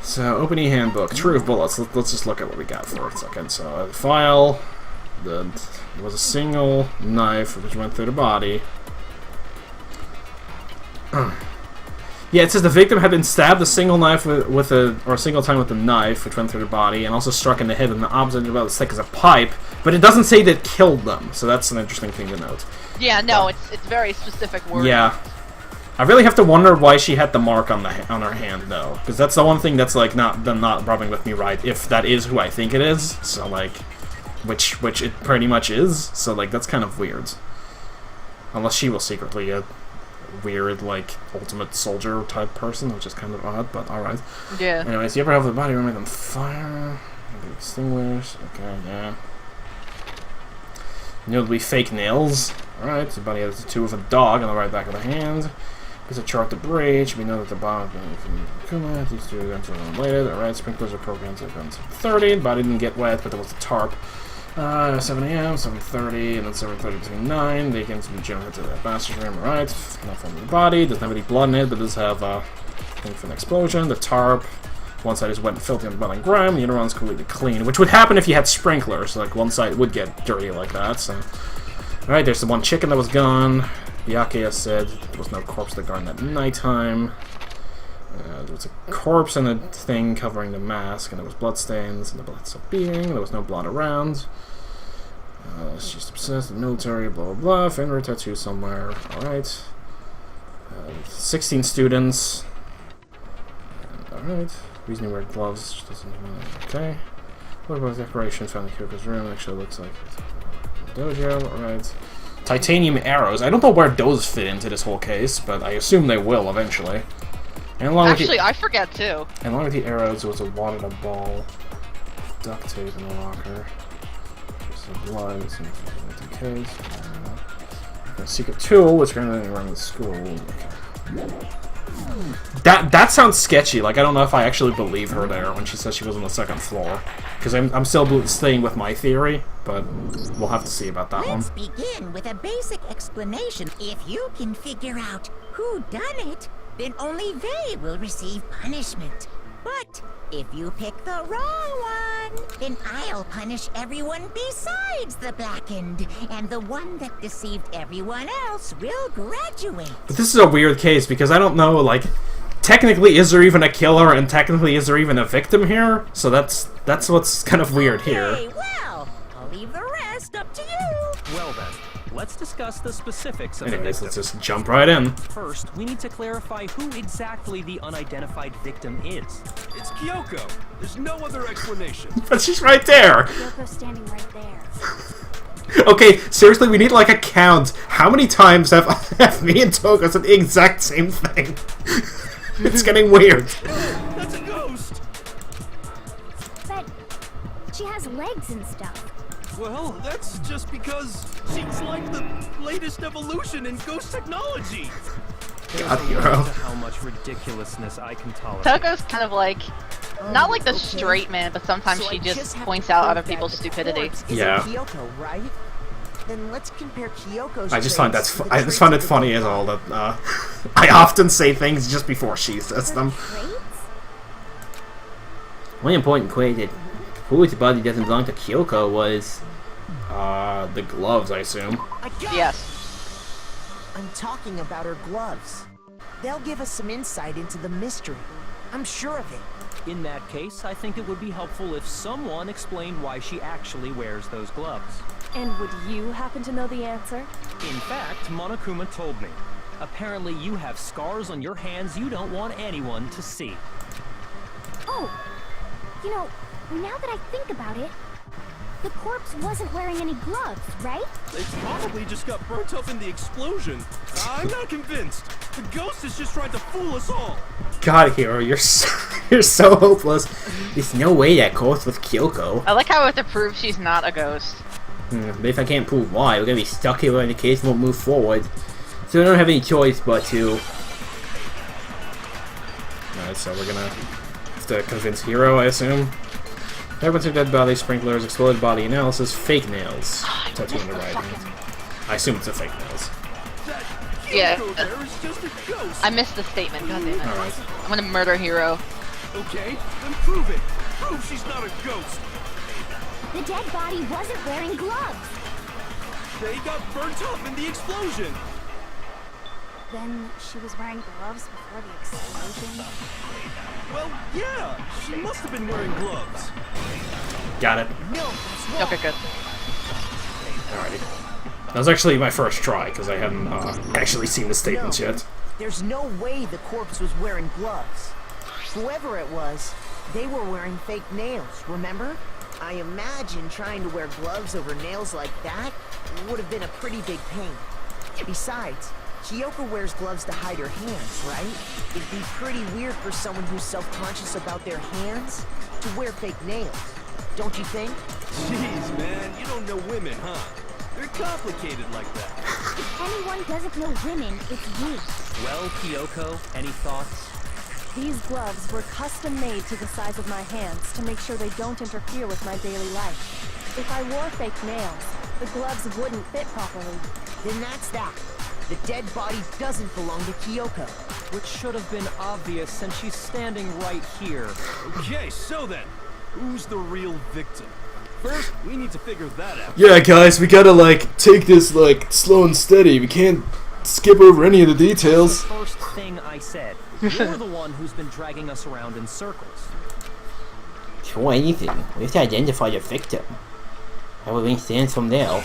So, open e-handbook. True of bullets. Let's just look at what we got for a second. So, file. There was a single knife which went through the body. Yeah, it says the victim had been stabbed a single knife or a single time with a knife, which went through the body, and also struck in the head with an object about as thick as a pipe. But it doesn't say that killed them, so that's an interesting thing to note. Yeah, no, it's very specific word. Yeah, I really have to wonder why she had the mark on her hand, though, because that's the one thing that's like not rubbing with me right. If that is who I think it is, so like, which it pretty much is. So like, that's kind of weird. Unless she was secretly a weird, like, ultimate soldier type person, which is kind of odd, but alright. Yeah. Anyways, you ever have the body remain on fire? Extinguished. Okay, yeah. Notably fake nails. Alright, the body has the two of a dog on the right back of the hand. There's a chart to breach. We know that the bottom from Kuma. These two events are unrelated. Alright, sprinklers are programmed to events 30. The body didn't get wet, but there was a tarp. 7 a.m., 7:30, and then 7:30 between 9. They can be generated to the master's room, right? Not from the body, doesn't have any blood in it, but does have a thing for an explosion. The tarp, one side is wet and filthy and blood and grime, the other one's completely clean, which would happen if you had sprinklers, like one side would get dirty like that, so. Alright, there's the one chicken that was gone. Byakuya said there was no corpse to guard at nighttime. There was a corpse and a thing covering the mask, and there was bloodstains, and the blood's still beating, there was no blood around. She's obsessed with military, blah blah blah, finger tattoo somewhere, alright. 16 students. Alright. Reason to wear gloves, doesn't okay. What about decoration found in Kyoko's room? Actually looks like dojo, alright. Titanium arrows. I don't know where those fit into this whole case, but I assume they will eventually. And along Actually, I forget too. And along with the arrows was a wad and a ball. Duct tape in the locker. There's some blood, some case. A secret tool, which currently running the school. Okay. That sounds sketchy. Like, I don't know if I actually believe her there when she says she was on the second floor. Because I'm still staying with my theory, but we'll have to see about that one. Let's begin with a basic explanation. If you can figure out who done it, then only they will receive punishment. But if you pick the wrong one, then I'll punish everyone besides the blackened, and the one that deceived everyone else will graduate. But this is a weird case because I don't know, like, technically is there even a killer and technically is there even a victim here? So that's what's kind of weird here. Okay, well, I'll leave the rest up to you. Well then, let's discuss the specifics of Anyways, the let's victim. just jump right in. First, we need to clarify who exactly the unidentified victim is. It's Kyoko. There's no other explanation. But she's right there! Kyoko's standing right there. Okay, seriously, we need like a count. How many times have me and Togo said the exact same thing? It's getting weird. That's a ghost! But she has legs and stuff. Well, that's just because she's like the latest evolution in ghost technology. God, There's a hero. limit to how much ridiculousness I can tolerate. Toko's kind of like, not like the straight man, but sometimes she just points out other people's stupidity. Yeah. Kyoko, right? Then let's compare Kyoko's I just find I just find it funny as all that I often say things just before she says them. One important query that whose body doesn't belong to Kyoko was The gloves, I assume. Yes. I'm talking about her gloves. They'll give us some insight into the mystery. I'm sure of it. In that case, I think it would be helpful if someone explained why she actually wears those gloves. And would you happen to know the answer? In fact, Monokuma told me. Apparently you have scars on your hands you don't want anyone to see. Oh, you know, now that I think about it, the corpse wasn't wearing any gloves, right? They probably just got burnt up in the explosion. I'm not convinced. The ghost is just trying to fool us all. God, Hero, you're so hopeless. There's no way that corpse was Kyoko. I like how we have to prove she's not a ghost. But if I can't prove why, we're gonna be stuck here in the case and won't move forward. So we don't have any choice but to... Alright, so we're gonna have to convince Hero, I assume. Evidence of dead body, sprinklers, exploded body analysis, fake nails. Tattoo on the right. I assume it's a fake nails. Yeah. Kyoko there is just a ghost. I missed the statement, god damn it. Alright. I'm gonna murder Hero. Okay, then prove it. Prove she's not a ghost. The dead body wasn't wearing gloves. They got burnt up in the explosion. Then she was wearing gloves before the explosion. Well, yeah, she must have been wearing gloves. Got it. Okay, good. Alrighty. That was actually my first try, because I hadn't actually seen the statements yet. There's no way the corpse was wearing gloves. Whoever it was, they were wearing fake nails, remember? I imagine trying to wear gloves over nails like that would have been a pretty big pain. Besides, Kyoko wears gloves to hide her hands, right? It'd be pretty weird for someone who's self-conscious about their hands to wear fake nails. Don't you think? Jeez, man, you don't know women, huh? They're complicated like that. If anyone doesn't know women, it's you. Well, Kyoko, any thoughts? These gloves were custom made to the size of my hands to make sure they don't interfere with my daily life. If I wore fake nails, the gloves wouldn't fit properly. Then that's that. The dead body doesn't belong to Kyoko. Which should have been obvious since she's standing right here. Okay, so then, who's the real victim? First, we need to figure that out. Yeah, guys, we gotta, like, take this, like, slow and steady. We can't skip over any of the The details. first thing I said. You're the one who's been dragging us around in circles. Before anything, we have to identify the victim. How will we stand from there?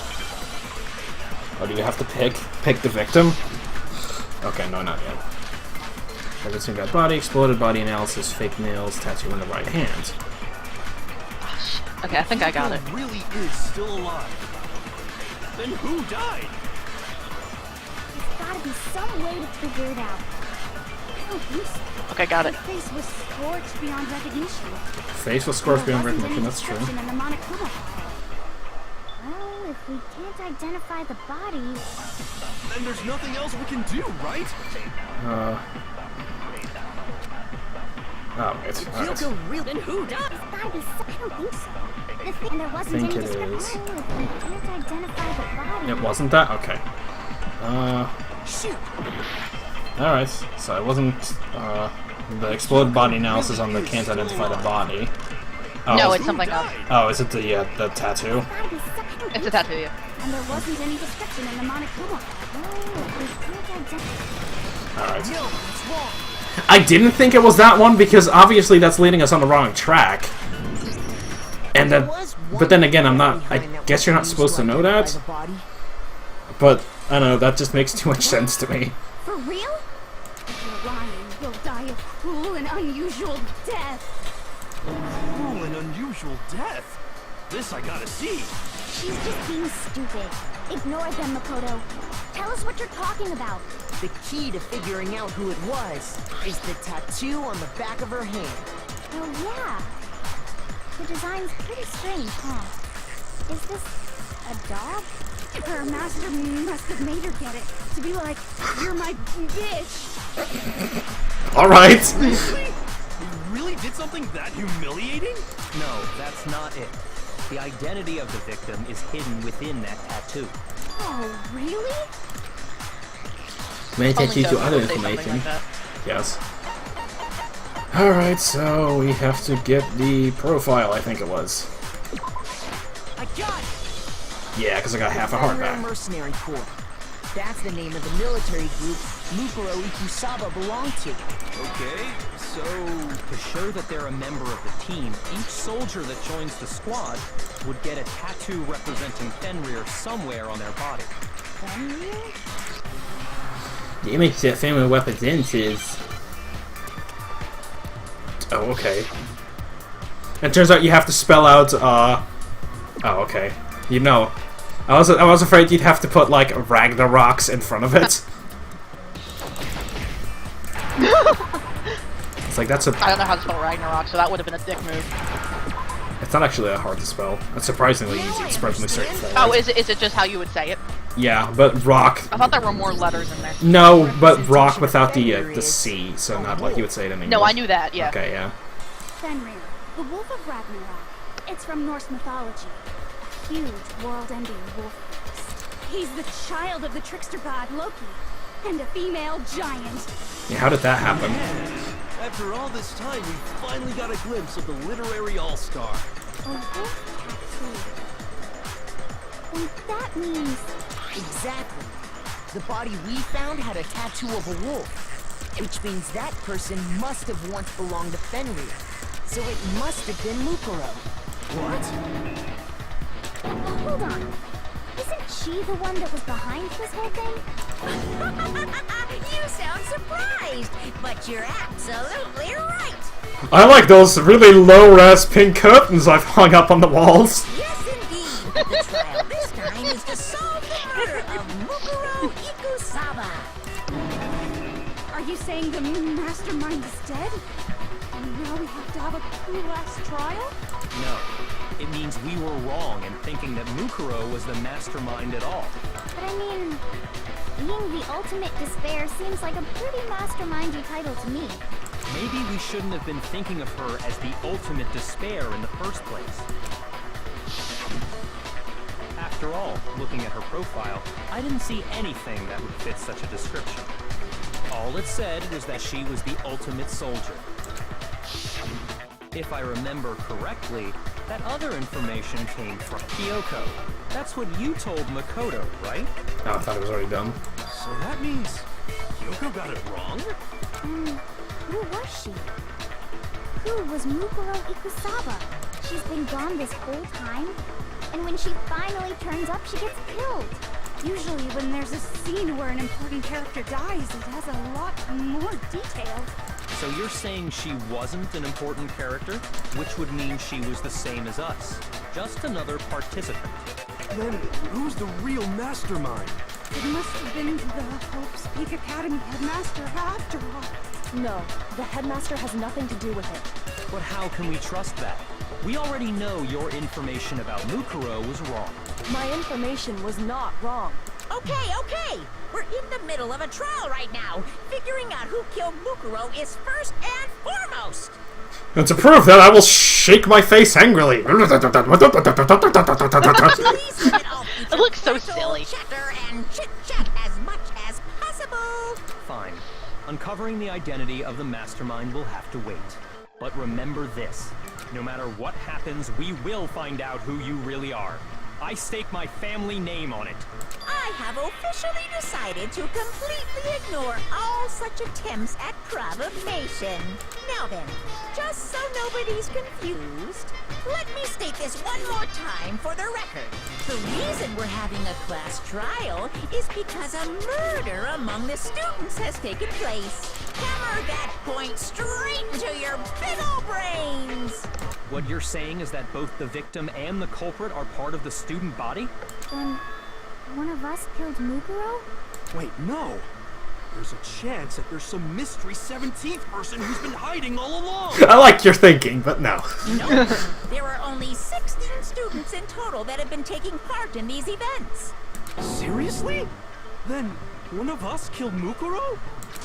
Or do you have to pick the victim? Okay, no, not yet. Everything got body, exploded body analysis, fake nails, tattoo in the right hand. Oh, shit. Okay, I think I got it. Mukuro really is still alive. Then who died? There's gotta be some way to figure it out. I don't think so. Okay, got it. His face was scorched beyond recognition. Face was scorched beyond recognition, that's true. In the Monokuma file. Well, if we can't identify the body... Then there's nothing else we can do, right? Oh, wait. Alright. Then who died? There's gotta be some... I don't think so. And there wasn't think any it description. is. Well, if we can't identify the body... It wasn't that? Okay. Shoot! Alright, so it wasn't, the exploded body analysis on the can't identify the body. Oh, No, it's something else. Oh, is it the tattoo? There's gotta be some... I don't It's a think tattoo, yeah. so. And there wasn't any description in the Monokuma file. Well, if we can't identify... Alright. No, it's wrong. I didn't think it was that one because obviously that's leading us on the wrong track. And then, but then again, I guess you're not supposed to know that. But, I don't know, that just makes too much sense to me. For real? If you're lying, you'll die a cruel and unusual death. Cruel and unusual death. This I gotta see. She's just being stupid. Ignore them, Makoto. Tell us what you're talking about. The key to figuring out who it was is the tattoo on the back of her hand. Oh, yeah. The design's pretty strange, huh? Is this a dog? Her master must have made her get it. To be like, you're my bitch. Alright! You really did something that humiliating? No, that's not it. The identity of the victim is hidden within that tattoo. Oh, really? May attach you to Only other Goku would say something information. like that. Yes. Alright, so we have to get the profile, I think it was. I got it! Yeah, because I got half a heart Fenrir back. Mercenary Corps. That's the name of the military group Mukuro Ikusaba belonged to. Okay, so to show that they're a member of the team, each soldier that joins the squad would get a tattoo representing Fenrir somewhere on their body. Fenrir? The image that family represents is... Oh, okay. It turns out you have to spell out, Oh, okay. You know. I was afraid you'd have to put, like, Ragnaroks in front of it. It's like, that's a... I don't know how to spell Ragnarok, so that would have been a dick move. It's not actually that hard to spell. It's surprisingly easy. It's surprisingly straightforward. Oh, is it just how you would say it? Yeah, but rock... I thought there were more letters in there. No, but rock without the C, so not like you would say it in English. No, I knew that, yeah. Okay, yeah. Fenrir, the wolf of Ragnarok. It's from Norse mythology. A huge, world-ending wolf beast. He's the child of the trickster god Loki, and a female giant. Yeah, how did that happen? After all this time, we finally got a glimpse of the literary all-star. A wolf tattoo. And that means... Exactly. The body we found had a tattoo of a wolf, which means that person must have once belonged to Fenrir. So it must have been Mukuro. What? Hold on. Isn't she the one that was behind this whole thing? You sound surprised, but you're absolutely right. I like those really low-res pink curtains I've hung up on the walls. Yes, indeed. The trial this time is to solve the murder of Mukuro Ikusaba. Are you saying the mastermind is dead? And now we have to have a last trial? No. It means we were wrong in thinking that Mukuro was the mastermind at all. But I mean, being the ultimate despair seems like a pretty mastermindy title to me. Maybe we shouldn't have been thinking of her as the ultimate despair in the first place. After all, looking at her profile, I didn't see anything that would fit such a description. All it said was that she was the ultimate soldier. If I remember correctly, that other information came from Kyoko. That's what you told Makoto, right? Oh, I thought it was already done. So that means Kyoko got it wrong? Who was she? Who was Mukuro Ikusaba? She's been gone this whole time, and when she finally turns up, she gets killed. Usually when there's a scene where an important character dies, it has a lot more detail. So you're saying she wasn't an important character? Which would mean she was the same as us. Just another participant. Then who's the real mastermind? It must have been the Hope's Peak Academy headmaster after all. No, the headmaster has nothing to do with it. But how can we trust that? We already know your information about Mukuro was wrong. My information was not wrong. Okay. We're in the middle of a trial right now. Figuring out who killed Mukuro is first and foremost. And to prove that, I will shake my face angrily. It looks so silly. Chatter and chit-chat as much as possible. Fine. Uncovering the identity of the mastermind will have to wait. But remember this. No matter what happens, we will find out who you really are. I stake my family name on it. I have officially decided to completely ignore all such attempts at provocation. Now then, just so nobody's confused, let me state this one more time for the record. The reason we're having a class trial is because a murder among the students has taken place. Hammer that point straight into your big ol' brains! What you're saying is that both the victim and the culprit are part of the student body? Then, one of us killed Mukuro? Wait, no. There's a chance that there's some mystery 17th person who's been hiding all along. I like your thinking, but no. No, there are only 16 students in total that have been taking part in these events. Seriously? Then one of us killed Mukuro?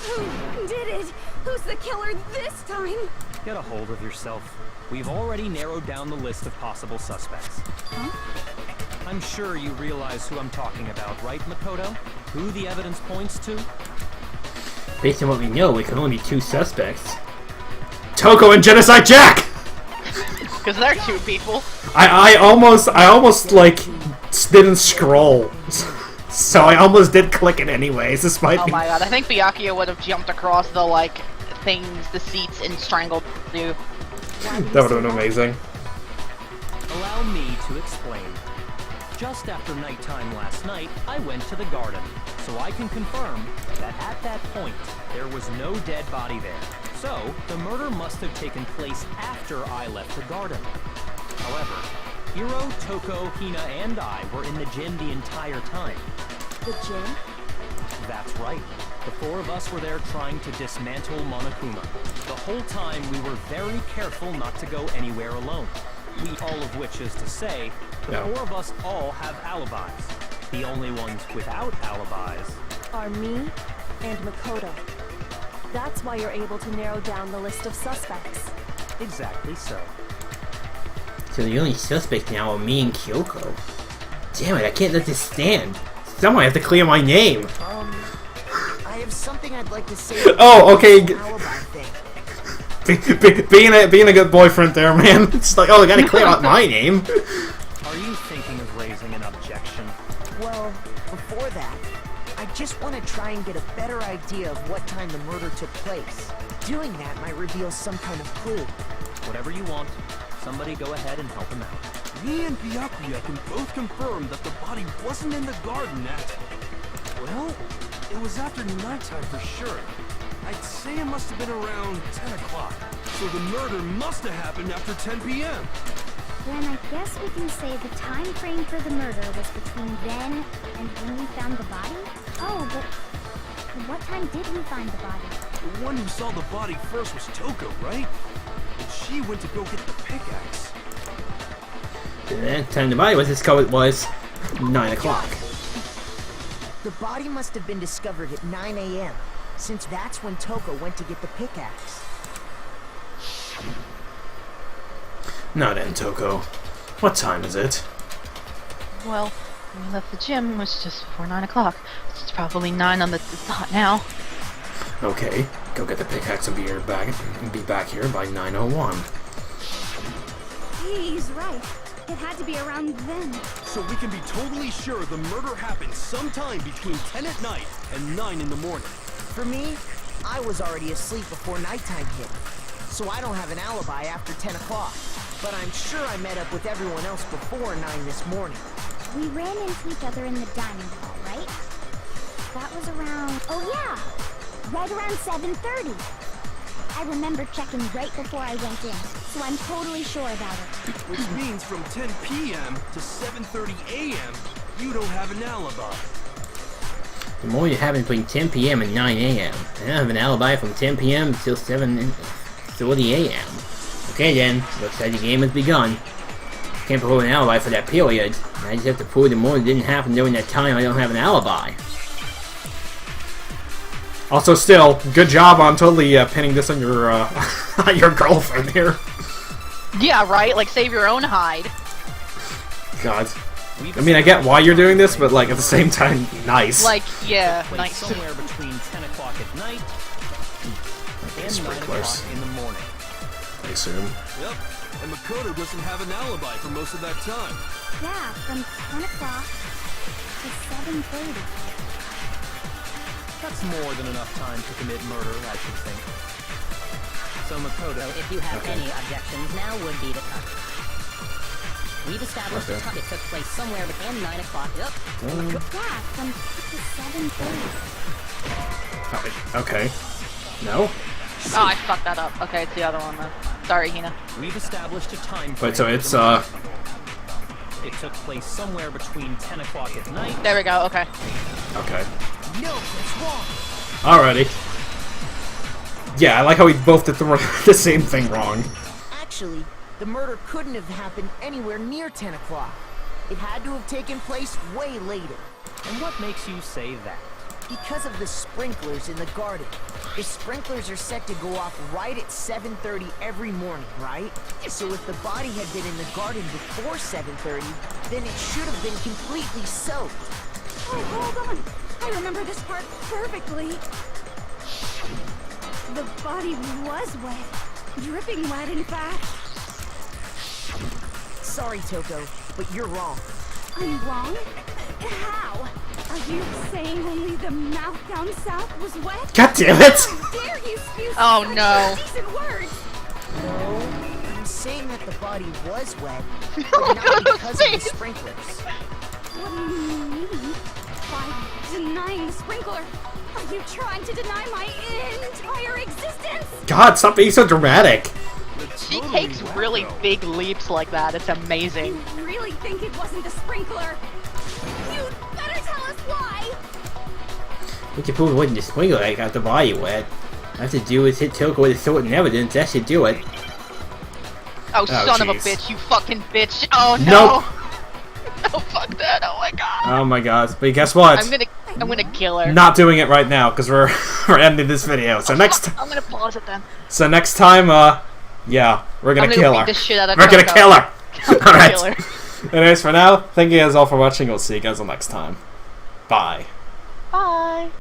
Who did it? Who's the killer this time? Get a hold of yourself. We've already narrowed down the list of possible suspects. Huh? I'm sure you realize who I'm talking about, right, Makoto? Who the evidence points to? Based on what we know, it can only be two suspects. Toko and Genocide Jack! Because they're two people. I almost like didn't scroll. So I almost did click it anyways, despite Oh my god, I think Byakuya would have jumped across the, like, things, the seats, and strangled you. That would have been amazing. Allow me to explain. Just after nighttime last night, I went to the garden, so I can confirm that at that point, there was no dead body there. So, the murder must have taken place after I left the garden. However, Hiro, Toko, Hina, and I were in the gym the entire time. The gym? That's right. The four of us were there trying to dismantle Monokuma. The whole time we were very careful not to go anywhere alone. We all of which is to say, the four of us all have alibis. The only ones without alibis Are me and Makoto. That's why you're able to narrow down the list of suspects. Exactly so. So the only suspects now are me and Kyoko. Damn it, I can't let this stand. Someone have to clear my name. I have something I'd like to say. Oh, okay. Alibi thing. Being a good boyfriend there, man. It's like, oh, I gotta clear out my name. Are you thinking of raising an objection? Well, before that, I just want to try and get a better idea of what time the murder took place. Doing that might reveal some kind of clue. Whatever you want. Somebody go ahead and help him out. Me and Byakuya can both confirm that the body wasn't in the garden at... Well, it was after nighttime for sure. I'd say it must have been around 10 o'clock. So the murder must have happened after 10 p.m. Then I guess we can say the time frame for the murder was between then and when we found the body? Oh, but what time did we find the body? The one who saw the body first was Toko, right? And she went to go get the pickaxe. That time the body was discovered was 9 o'clock. The body must have been discovered at 9 a.m., since that's when Toko went to get the pickaxe. Now then, Toko. What time is it? Well, when we left the gym, it was just before 9 o'clock. It's probably 9 on the dot now. Okay, go get the pickaxe and be back here by 9:01. He's right. It had to be around then. So we can be totally sure the murder happened sometime between 10 at night and 9 in the morning. For me, I was already asleep before nighttime hit, so I don't have an alibi after 10 o'clock. But I'm sure I met up with everyone else before 9 this morning. We ran into each other in the dining hall, right? That was around... Oh yeah! Right around 7:30. I remember checking right before I went in, so I'm totally sure about it. Which means from 10 p.m. to 7:30 a.m., you don't have an alibi. The more you have between 10 p.m. and 9 a.m. I don't have an alibi from 10 p.m. until 7:30 a.m. Okay then, looks like the game has begun. Can't prove an alibi for that period. I just have to prove the more that didn't happen during that time I don't have an alibi. Also, still, good job on totally pinning this on your on your girlfriend here. Yeah, right? Like, save your own hide. God. I mean, I get why you're doing this, but, like, at the same time, nice. Like, yeah, Place nice. somewhere between 10 o'clock at night and 9 o'clock in the morning. I assume. Yep, and Mukuro doesn't have an alibi for most of that time. Yeah, from 10 o'clock to 7:30. That's more than enough time to commit murder, I should think. So Mukuro, If you have any objections, now would be the time. We've established the time. It took place somewhere between 9 o'clock. Yep. Yeah, from 6 to 7:30. Okay. No? Oh, I fucked that up. Okay, it's the other one then. Sorry, Hina. we've established a time frame. Wait, so it's, It took place somewhere between 10 o'clock at night. There we go, okay. okay. No, that's wrong. Alrighty. Yeah, I like how we both did the same thing wrong. Actually, the murder couldn't have happened anywhere near 10 o'clock. It had to have taken place way later. And what makes you say that? Because of the sprinklers in the garden. The sprinklers are set to go off right at 7:30 every morning, right? So if the body had been in the garden before 7:30, then it should have been completely soaked. Oh, hold on. I remember this part perfectly. The body was wet. Dripping wet, in fact. Sorry, Toko, but you're wrong. I'm wrong? How? Are you saying only the mouth down south was wet? God damn it! How dare you spew Oh, such no. indecent words? No, I'm saying that the body was wet, but not because of the sprinklers. What do you mean? By denying the sprinkler, are you trying to deny my entire existence? God, stop being so dramatic. She takes really big leaps like that. It's amazing. You really think it wasn't the sprinkler? You'd better tell us why! We can prove it wasn't the sprinkler that got the body wet. All I have to do is hit Toko with a sword and evidence. That should do it. Oh, son of a jeez. bitch, you fucking bitch. Oh, no. Nope. Oh, fuck that. Oh, my God. Oh my god. But guess what? I'm gonna kill her. Not doing it right now, because we're ending this video. So I'm gonna pause it then. So next time, yeah, we're gonna I'm kill gonna her. beat the shit out of We're gonna Toko. kill her! I'm gonna Alright. kill her. Anyways, for now, thank you guys all for watching. We'll see you guys all next time. Bye. Bye.